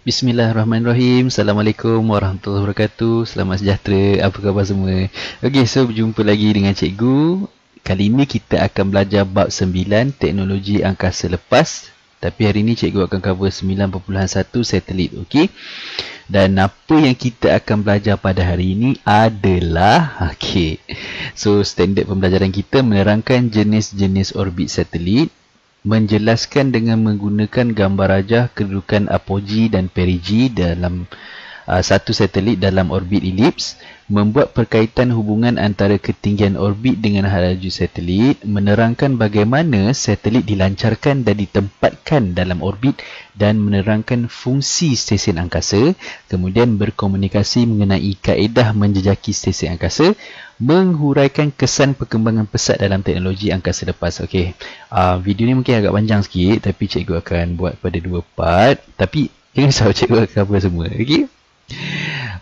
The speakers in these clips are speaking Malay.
Bismillahirrahmanirrahim. Assalamualaikum warahmatullahi wabarakatuh. Selamat sejahtera. Apa khabar semua? Okey, so berjumpa lagi dengan cikgu. Kali ini kita akan belajar bab 9 teknologi angkasa lepas. Tapi hari ini cikgu akan cover 9.1 satelit. Okey. Dan apa yang kita akan belajar pada hari ini adalah So standard pembelajaran kita menerangkan jenis-jenis orbit satelit, menjelaskan dengan menggunakan gambar rajah kedudukan apogee dan perigee dalam satu satelit dalam orbit elips, membuat perkaitan hubungan antara ketinggian orbit dengan laju satelit, menerangkan bagaimana satelit dilancarkan dan ditempatkan dalam orbit dan menerangkan fungsi stesen angkasa, kemudian berkomunikasi mengenai kaedah menjejaki stesen angkasa, menghuraikan kesan perkembangan pesat dalam teknologi angkasa lepas. Okey, video ni mungkin agak panjang sikit, tapi cikgu akan buat pada 2 part. Tapi jangan risau, cikgu akan cover semua. Okey.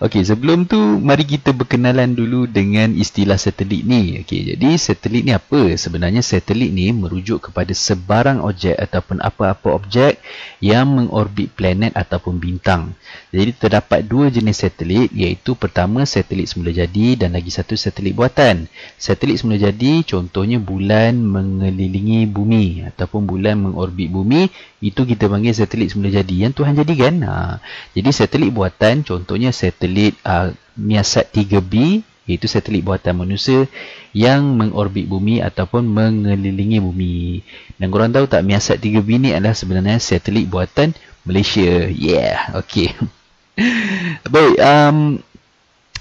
Okey, sebelum tu mari kita berkenalan dulu dengan istilah satelit ni. Okey, jadi satelit ni apa? Sebenarnya satelit ni merujuk kepada sebarang objek ataupun apa-apa objek yang mengorbit planet ataupun bintang. Jadi terdapat dua jenis satelit, iaitu pertama satelit semula jadi dan lagi satu satelit buatan. Satelit semula jadi contohnya bulan mengelilingi bumi ataupun bulan mengorbit bumi, itu kita panggil satelit semula jadi yang Tuhan jadikan. Jadi satelit buatan contohnya satelit Miasat 3B, iaitu satelit buatan manusia yang mengorbit bumi ataupun mengelilingi bumi. Dan korang tahu tak, Miasat 3B ni adalah sebenarnya satelit buatan Malaysia. Yeah, okey. Baik,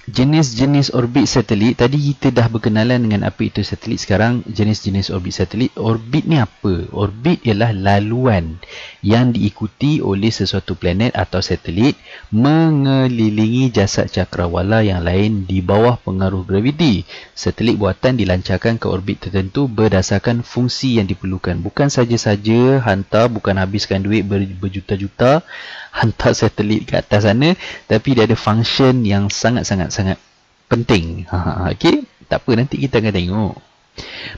jenis-jenis orbit satelit. Tadi kita dah berkenalan dengan apa itu satelit. Sekarang jenis-jenis orbit satelit. Orbit ni apa? Orbit ialah laluan yang diikuti oleh sesuatu planet atau satelit mengelilingi jasad cakrawala yang lain di bawah pengaruh graviti. Satelit buatan dilancarkan ke orbit tertentu berdasarkan fungsi yang diperlukan. Bukan saja-saja hantar, bukan habiskan duit berjuta-juta hantar satelit ke atas sana, tapi dia ada function yang sangat-sangat penting. Okey, tak apa, nanti kita akan tengok.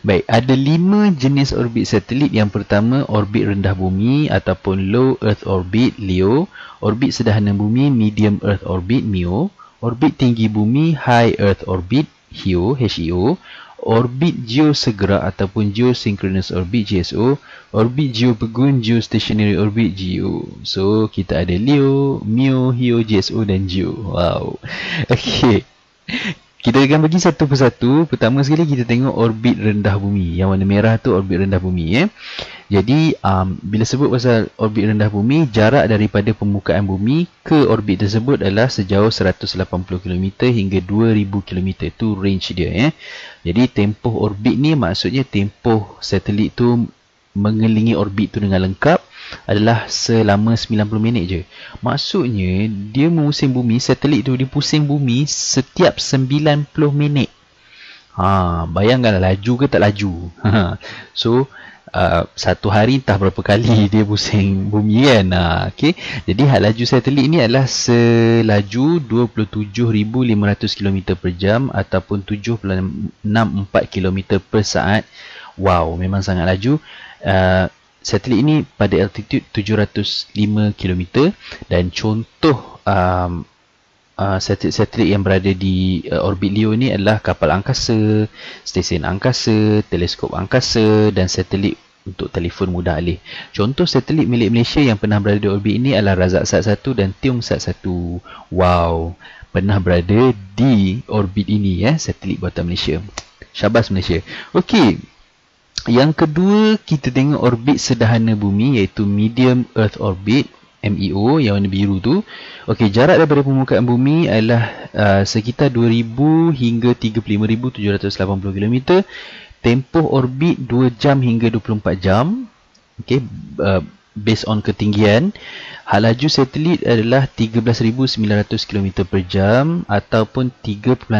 Baik, ada 5 jenis orbit satelit. Yang pertama, orbit rendah bumi ataupun low earth orbit, LEO. Orbit sederhana bumi, medium earth orbit, MEO. Orbit tinggi bumi, high earth orbit, HEO, HEO. Orbit geosegerak ataupun geosynchronous orbit, GSO. Orbit geopegun, geostationary orbit, GEO. So kita ada LEO, MEO, HEO, GSO dan GEO. Wow. Okey, kita akan bagi satu persatu. Pertama sekali kita tengok orbit rendah bumi. Yang warna merah tu orbit rendah bumi. Jadi bila sebut pasal orbit rendah bumi, jarak daripada permukaan bumi ke orbit tersebut adalah sejauh 180 km hingga 2000 km. Itu range dia. Jadi tempoh orbit ni maksudnya tempoh satelit tu mengelilingi orbit tu dengan lengkap adalah selama 90 minit je. Maksudnya dia mengusung bumi, satelit tu dia pusing bumi setiap 90 minit. Bayangkanlah laju ke tak laju. So satu hari entah berapa kali dia pusing bumi kan. Okay. Jadi laju satelit ni adalah selaju 27,500 km per jam ataupun 7.64 km per saat. Wow, memang sangat laju. Satelit ini pada altitude 705 km dan contoh satelit-satelit yang berada di orbit LEO ni adalah kapal angkasa, stesen angkasa, teleskop angkasa dan satelit untuk telefon mudah alih. Contoh satelit milik Malaysia yang pernah berada di orbit ini adalah Razak Sat 1 dan Tiong Sat 1. Wow, pernah berada di orbit ini satelit buatan Malaysia. Syabas Malaysia. Okey. Yang kedua, kita tengok orbit sederhana bumi iaitu medium earth orbit, MEO, yang warna biru tu. Okey, jarak daripada permukaan bumi adalah sekitar 2000 hingga 35,780 km. Tempoh orbit 2 jam hingga 24 jam. Okey, based on ketinggian. Laju satelit adalah 13,900 km per jam ataupun 3.86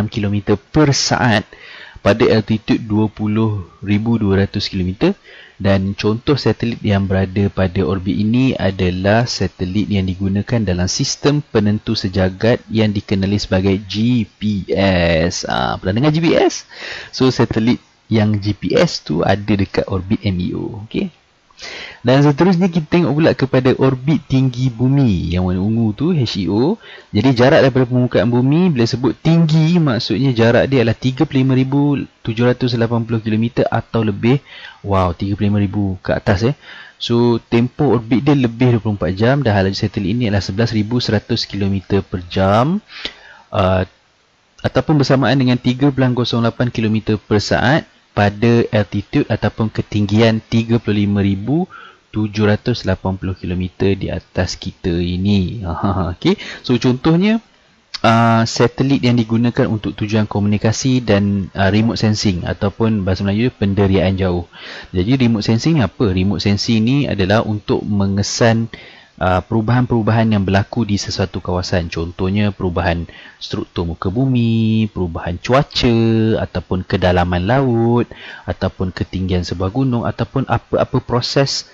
km per saat pada altitude 20,200 km. Dan contoh satelit yang berada pada orbit ini adalah satelit yang digunakan dalam sistem penentu sejagat yang dikenali sebagai GPS. Pernah dengar GPS? So satelit yang GPS tu ada dekat orbit MEO. Okay? Dan seterusnya kita tengok pula kepada orbit tinggi bumi yang warna ungu tu, HEO. Jadi jarak daripada permukaan bumi bila sebut tinggi, maksudnya jarak dia adalah 35,780 km atau lebih. Wow, 35,000 ke atas So tempoh orbit dia lebih 24 jam dan halaju satelit ini adalah 11,100 km per jam. Ataupun bersamaan dengan 3.08 km per saat pada altitude ataupun ketinggian 35,780 km di atas kita ini. Okay. So contohnya satelit yang digunakan untuk tujuan komunikasi dan remote sensing ataupun bahasa Melayu penderiaan jauh. Jadi remote sensing ni apa? Remote sensing ni adalah untuk mengesan perubahan-perubahan yang berlaku di sesuatu kawasan. Contohnya perubahan struktur muka bumi, perubahan cuaca, ataupun kedalaman laut, ataupun ketinggian sebuah gunung, ataupun apa-apa proses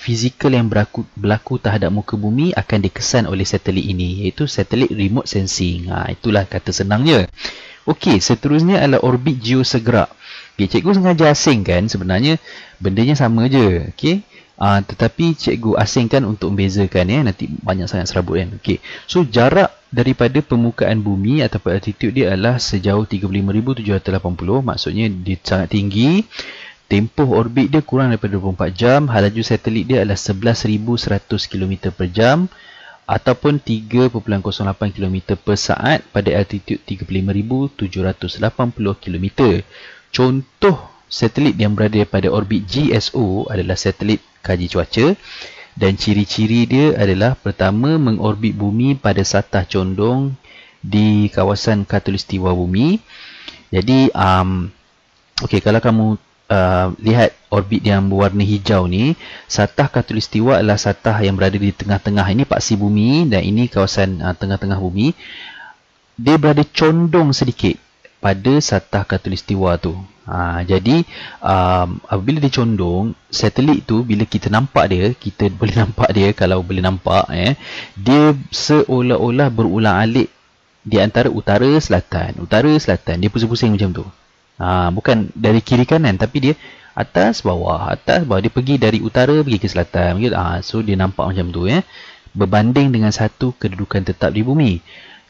fizikal yang berlaku terhadap muka bumi akan dikesan oleh satelit ini, iaitu satelit remote sensing. Itulah kata senangnya. Okey, seterusnya adalah orbit geosegerak. Okay, cikgu sengaja asingkan, sebenarnya bendanya sama je. Okey. Tetapi cikgu asingkan untuk membezakan nanti banyak sangat serabut kan. Okey. So jarak daripada permukaan bumi ataupun altitude dia adalah sejauh 35,780, maksudnya dia sangat tinggi. Tempoh orbit dia kurang daripada 24 jam. Halaju satelit dia adalah 11,100 km per jam ataupun 3.08 km per saat pada altitude 35,780 km. Contoh satelit yang berada pada orbit GSO adalah satelit kaji cuaca, dan ciri-ciri dia adalah pertama, mengorbit bumi pada satah condong di kawasan khatulistiwa bumi. Jadi okey, kalau kamu lihat orbit yang berwarna hijau ni, satah khatulistiwa adalah satah yang berada di tengah-tengah. Ini paksi bumi dan ini kawasan tengah-tengah bumi. Dia berada condong sedikit pada satah khatulistiwa tu. Jadi apabila dia condong, satelit tu bila kita nampak dia, kita boleh nampak dia, kalau boleh nampak dia seolah-olah berulang-alik di antara utara selatan, dia pusing-pusing macam tu. Bukan dari kiri kanan, tapi dia atas bawah, dia pergi dari utara pergi ke selatan. So dia nampak macam tu berbanding dengan satu kedudukan tetap di bumi.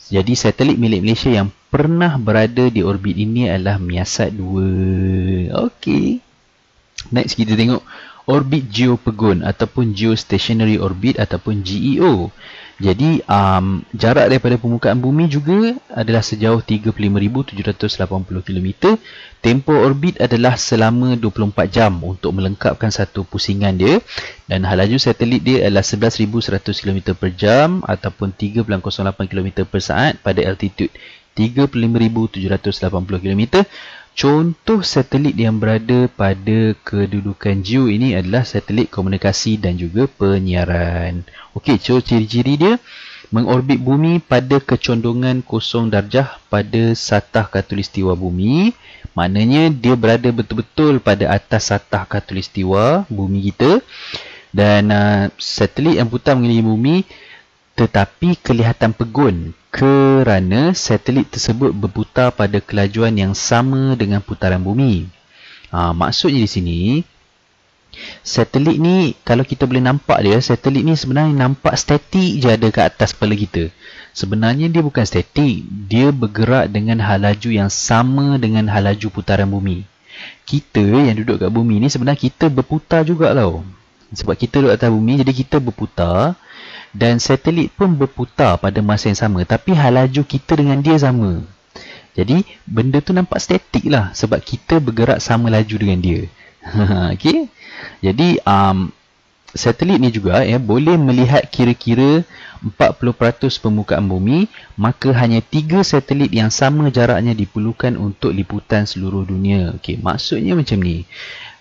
Jadi satelit milik Malaysia yang pernah berada di orbit ini adalah Miasat 2. Okey. Next kita tengok orbit geopegun ataupun geostationary orbit ataupun GEO. Jadi jarak daripada permukaan bumi juga adalah sejauh 35,780 km. Tempoh orbit adalah selama 24 jam untuk melengkapkan satu pusingan dia, dan halaju satelit dia adalah 11,100 km per jam ataupun 3.08 km per saat pada altitude 35,780 km. Contoh satelit yang berada pada kedudukan geo ini adalah satelit komunikasi dan juga penyiaran. Okey, so ciri-ciri dia mengorbit bumi pada kecondongan 0 darjah pada satah khatulistiwa bumi. Maknanya dia berada betul-betul pada atas satah khatulistiwa bumi kita. Dan satelit yang putar mengelilingi bumi tetapi kelihatan pegun kerana satelit tersebut berputar pada kelajuan yang sama dengan putaran bumi. Maksudnya di sini, satelit ni kalau kita boleh nampak dia, satelit ni sebenarnya nampak statik je ada kat atas kepala kita. Sebenarnya dia bukan statik, dia bergerak dengan halaju yang sama dengan halaju putaran bumi. Kita yang duduk kat bumi ni sebenarnya kita berputar juga tau. Sebab kita duduk atas bumi, jadi kita berputar. Dan satelit pun berputar pada masa yang sama, tapi halaju kita dengan dia sama. Jadi benda tu nampak statik lah sebab kita bergerak sama laju dengan dia. Okey. Jadi satelit ni juga boleh melihat kira-kira 40% permukaan bumi, maka hanya 3 satelit yang sama jaraknya diperlukan untuk liputan seluruh dunia. Okey, maksudnya macam ni.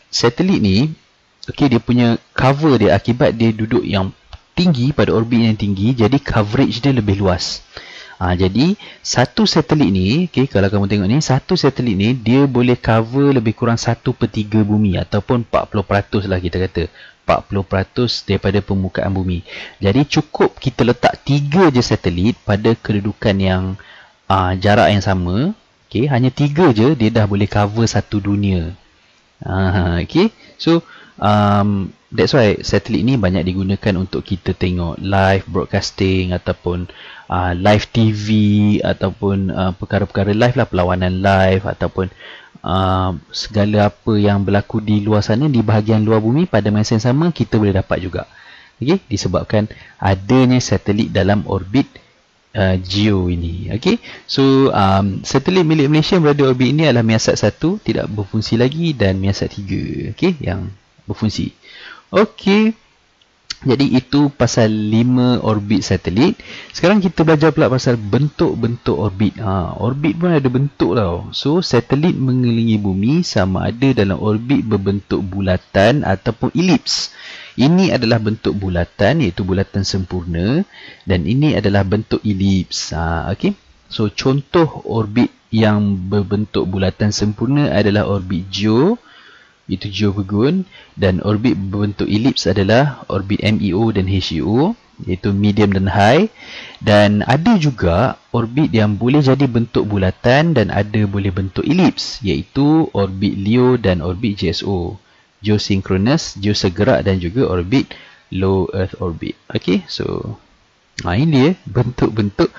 Satelit ni dia punya cover dia akibat dia duduk yang tinggi pada orbit yang tinggi, jadi coverage dia lebih luas. Jadi satu satelit ni, kalau kamu tengok ni, satu satelit ni dia boleh cover lebih kurang 1/3 bumi ataupun 40% lah kita kata. 40% daripada permukaan bumi. Jadi cukup kita letak 3 je satelit pada kedudukan yang jarak yang sama. Hanya 3 je dia dah boleh cover satu dunia. Okay. So that's why satelit ni banyak digunakan untuk kita tengok live broadcasting ataupun live TV ataupun perkara-perkara live lah, perlawanan live ataupun segala apa yang berlaku di luar sana, di bahagian luar bumi, pada masa yang sama kita boleh dapat juga. Okay, disebabkan adanya satelit dalam orbit GEO ini. Okay, so satelit milik Malaysia yang berada orbit ini adalah Miasat 1 tidak berfungsi lagi dan Miasat 3 okay, yang berfungsi. Okay, jadi itu pasal 5 orbit satelit. Sekarang kita belajar pula pasal bentuk-bentuk orbit. Orbit pun ada bentuk tau. So satelit mengelilingi bumi sama ada dalam orbit berbentuk bulatan ataupun elips. Ini adalah bentuk bulatan, iaitu bulatan sempurna, dan ini adalah bentuk elips. Okay. So contoh orbit yang berbentuk bulatan sempurna adalah orbit GEO, itu GEO Pegun, dan orbit berbentuk elips adalah orbit MEO dan HEO, iaitu medium dan high. Dan ada juga orbit yang boleh jadi bentuk bulatan dan ada boleh bentuk elips, iaitu orbit LEO dan orbit GSO, geosynchronous, geosegerak, dan juga orbit low earth orbit. Okay, so ini dia bentuk-bentuk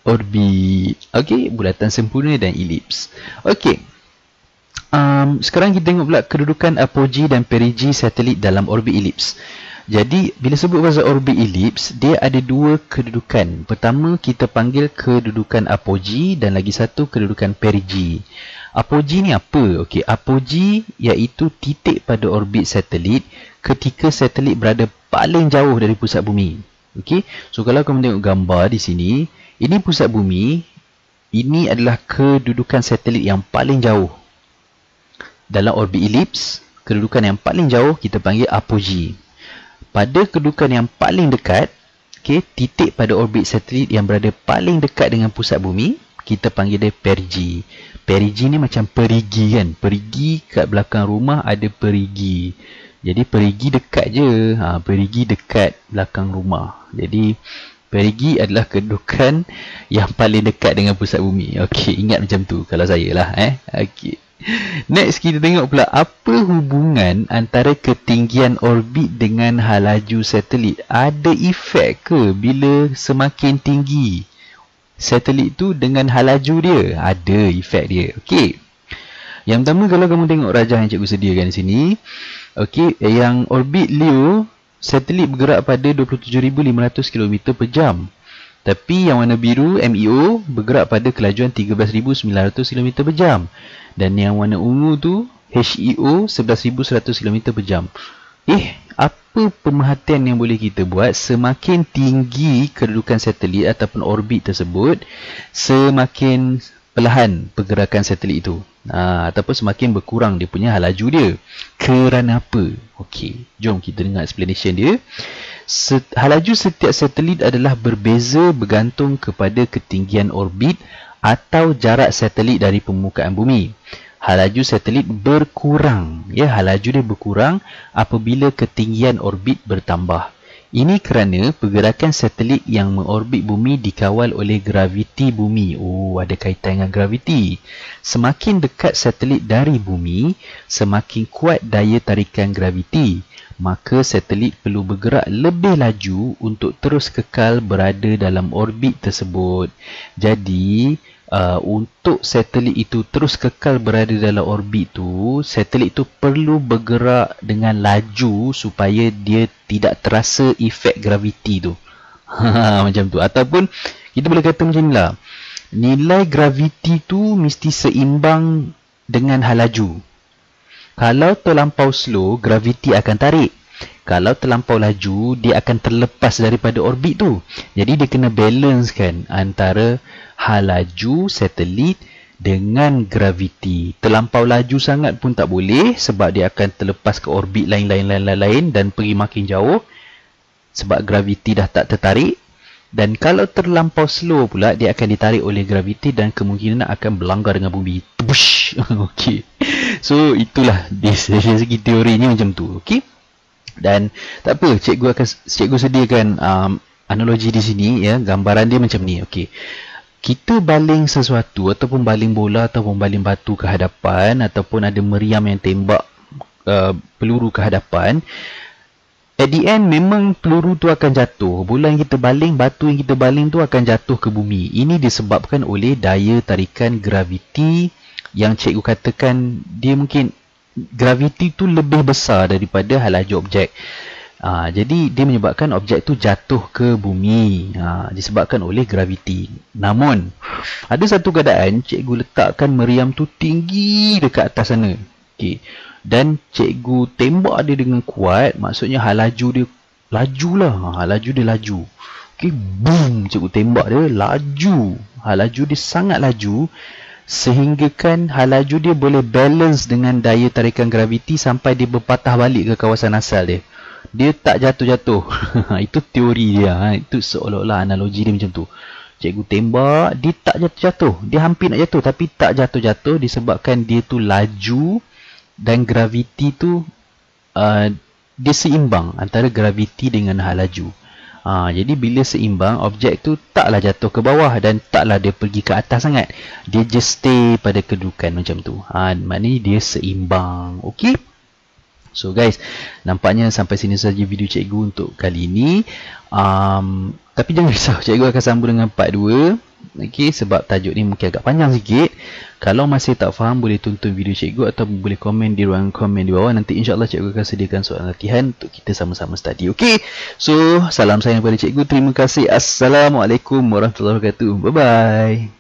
orbit. Okay, bulatan sempurna dan elips. Okay, sekarang kita tengok pula kedudukan apogee dan perigee satelit dalam orbit elips. Jadi bila sebut pasal orbit elips, dia ada dua kedudukan. Pertama kita panggil kedudukan apogee dan lagi satu kedudukan perigee. Apogee ni apa? Okey, apogee iaitu titik pada orbit satelit ketika satelit berada paling jauh dari pusat bumi. Okey, so kalau kamu tengok gambar di sini, ini pusat bumi, ini adalah kedudukan satelit yang paling jauh. Dalam orbit elips, kedudukan yang paling jauh kita panggil apogee. Pada kedudukan yang paling dekat, okay, titik pada orbit satelit yang berada paling dekat dengan pusat bumi, kita panggil dia perigee. Perigee ni macam perigi kan. Perigi kat belakang rumah ada perigi. Jadi perigi dekat je. Perigi dekat belakang rumah. Jadi perigi adalah kedudukan yang paling dekat dengan pusat bumi. Okey, ingat macam tu kalau saya lah. Okey. Next kita tengok pula apa hubungan antara ketinggian orbit dengan halaju satelit. Ada efek ke bila semakin tinggi satelit tu dengan halaju dia? Ada efek dia. Okey. Yang pertama kalau kamu tengok rajah yang cikgu sediakan di sini. Okey, yang orbit LEO, satelit bergerak pada 27,500 km per jam. Tapi yang warna biru MEO bergerak pada kelajuan 13,900 km per jam. Dan yang warna ungu tu HEO 11,100 km per jam. Apa pemerhatian yang boleh kita buat? Semakin tinggi kedudukan satelit ataupun orbit tersebut, semakin perlahan pergerakan satelit itu. Ataupun semakin berkurang dia punya halaju dia. Kerana apa? Okey, jom kita dengar explanation dia. Halaju setiap satelit adalah berbeza bergantung kepada ketinggian orbit atau jarak satelit dari permukaan bumi. Halaju satelit berkurang, halaju dia berkurang apabila ketinggian orbit bertambah. Ini kerana pergerakan satelit yang mengorbit bumi dikawal oleh graviti bumi. Ada kaitan dengan graviti. Semakin dekat satelit dari bumi, semakin kuat daya tarikan graviti. Maka satelit perlu bergerak lebih laju untuk terus kekal berada dalam orbit tersebut. Jadi, untuk satelit itu terus kekal berada dalam orbit tu, satelit itu perlu bergerak dengan laju supaya dia tidak terasa efek graviti tu. Macam tu. Ataupun kita boleh kata macam ni lah. Nilai graviti tu mesti seimbang dengan halaju. Kalau terlampau slow, graviti akan tarik. Kalau terlampau laju, dia akan terlepas daripada orbit tu. Jadi dia kena balance kan antara halaju satelit dengan graviti. Terlampau laju sangat pun tak boleh sebab dia akan terlepas ke orbit lain dan pergi makin jauh sebab graviti dah tak tertarik. Dan kalau terlampau slow pula, dia akan ditarik oleh graviti dan kemungkinan akan berlanggar dengan bumi. Okey. So itulah dari segi teorinya macam tu. Okey. Dan tak apa, cikgu sediakan analogi di sini, gambaran dia macam ni. Okey. Kita baling sesuatu ataupun baling bola ataupun baling batu ke hadapan ataupun ada meriam yang tembak peluru ke hadapan, at the end memang peluru tu akan jatuh. Bola yang kita baling, batu yang kita baling tu akan jatuh ke bumi. Ini disebabkan oleh daya tarikan graviti yang cikgu katakan dia mungkin graviti tu lebih besar daripada halaju objek. Jadi dia menyebabkan objek tu jatuh ke bumi disebabkan oleh graviti. Namun ada satu keadaan cikgu letakkan meriam tu tinggi dekat atas sana. Okey. Dan cikgu tembak dia dengan kuat, maksudnya halaju dia lajulah. Halaju dia laju. Okey, boom, cikgu tembak dia laju. Halaju dia sangat laju sehingga kan halaju dia boleh balance dengan daya tarikan graviti sampai dia berpatah balik ke kawasan asal dia. Dia tak jatuh-jatuh. Itu teori dia. Itu seolah-olah analogi dia macam tu. Cikgu tembak, dia tak jatuh-jatuh. Dia hampir nak jatuh tapi tak jatuh-jatuh disebabkan dia tu laju dan graviti tu dia seimbang antara graviti dengan halaju. Jadi bila seimbang, objek tu taklah jatuh ke bawah dan taklah dia pergi ke atas sangat. Dia just stay pada kedudukan macam tu. Maknanya dia seimbang. Okey? So guys, nampaknya sampai sini saja video cikgu untuk kali ini. Tapi jangan risau, cikgu akan sambung dengan part 2. Okay, sebab tajuk ni mungkin agak panjang sikit. Kalau masih tak faham, boleh tonton video cikgu atau boleh komen di ruangan komen di bawah. Nanti insyaAllah cikgu akan sediakan soalan latihan untuk kita sama-sama study. Okay, so salam sayang kepada cikgu. Terima kasih. Assalamualaikum warahmatullahi wabarakatuh. Bye-bye.